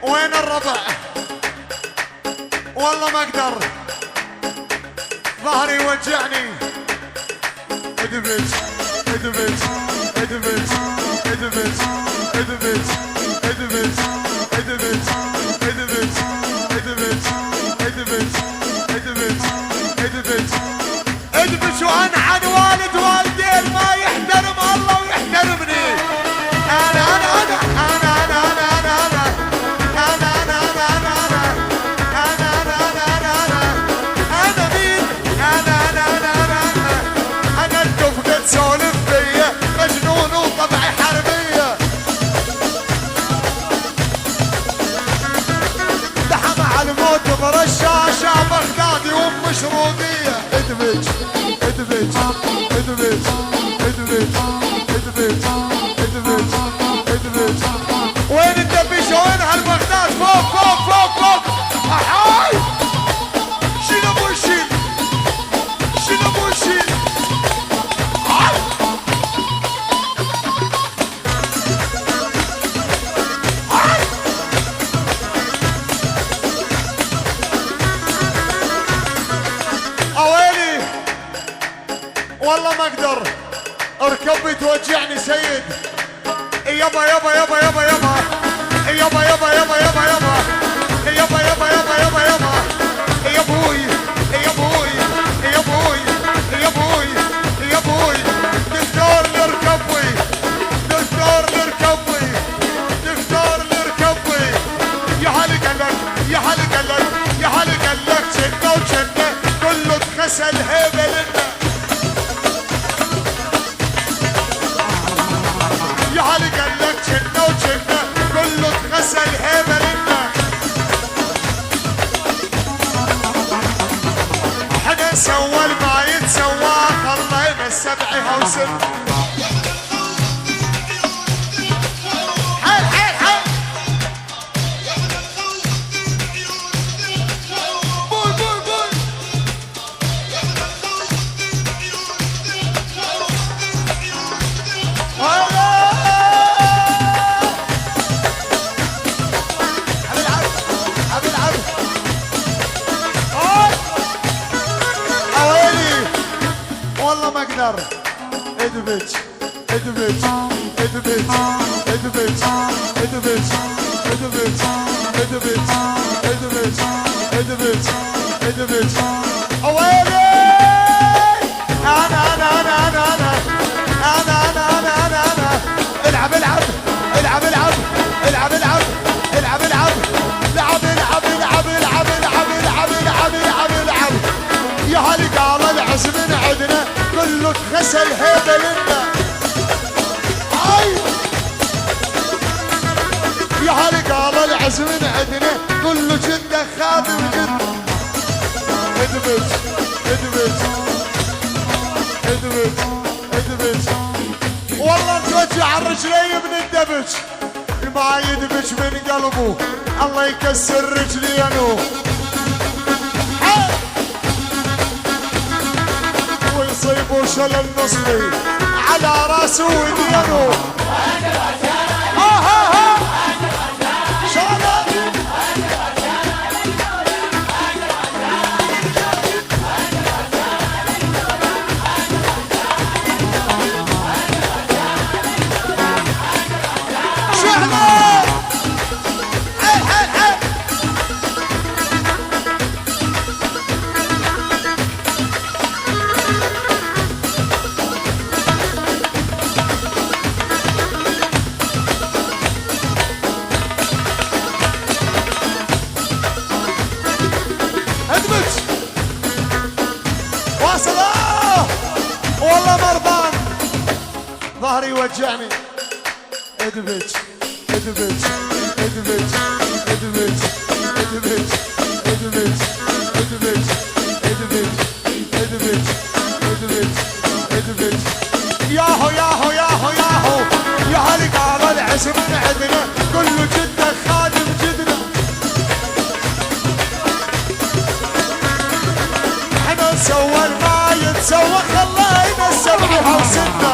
وين الربع؟ والله ما اقدر، ظهري يوجعني. ادبج ادبج ادبج ادبج ادبج ادبج ادبج ادبج ادبج ادبج ادبج ادبج ادبج. وانا عن والد والدين ما يحترم الله ويحترمني. انا انا انا انا انا انا انا انا انا انا انا انا انا انا مين؟ انا انا انا انا انا الدفقة تسولف فيا مجنون وطبعي حربية. لحم على الموت برشاشة بغدادي ومشروطية. ادبج ادبج ادبج ادبج ادبج ادبج ادبج. وين الدبيشة؟ وين هالبغداد؟ فوق فوق فوق فوق. احاي شيل ابو شيل شيل ابو شيل. اويلي والله ما اقدر، ركبي توجعني سيد. يابا يابا يابا يابا يابا يابا يابا يابا يابا يابا يابا يابا يابا يابا يابا يا ابوي يا ابوي يا ابوي يا ابوي يا ابوي. دكتور لركبي دكتور لركبي دكتور لركبي. يا هلا قالك يا هلا قالك يا هلا قالك شنه وشنه كله اتغسل هيبه لنا. يا هلا قالك شنه وشنه كله اتغسل هيبه لنا. حدا سوى ما يتسوى خلينا السبع هوسن. حيل حيل حيل بول بول بول. والله ما اقدر. ادبج ادبج ادبج ادبج ادبج ادبج ادبج ادبج ادبج ادبج. اويلي انا انا انا انا انا انا انا انا انا انا. العب العب العب العب العب العب العب العب العب العب العب العب العب العب العب العب العب. يا هلي قال العز من عندنا كله اتغسل هيبه لنا. يا هلي قال العز من عندنا كله جده خادم جده. ادبج ادبج ادبج ادبج. والله متوجع الرجلين من الدبج، ما يدبج من قلبه الله يكسر رجلينه. ويصيبوا شلل نصفي على راسه ودينه. ها ها ها شلل شعله. حيل حيل حيل ادمج. واصل والله مرضان ظهري يوجعني. ادبج ادبج ادبج ادبج ادبج ادبج ادبج ادبج ادبج ادبج ادبج. ياهو ياهو ياهو ياهو يا هلي قال العز من عندنا كله جده خادم جدنا. احنا نسوى ما يتسوى خلينا السبع وسته.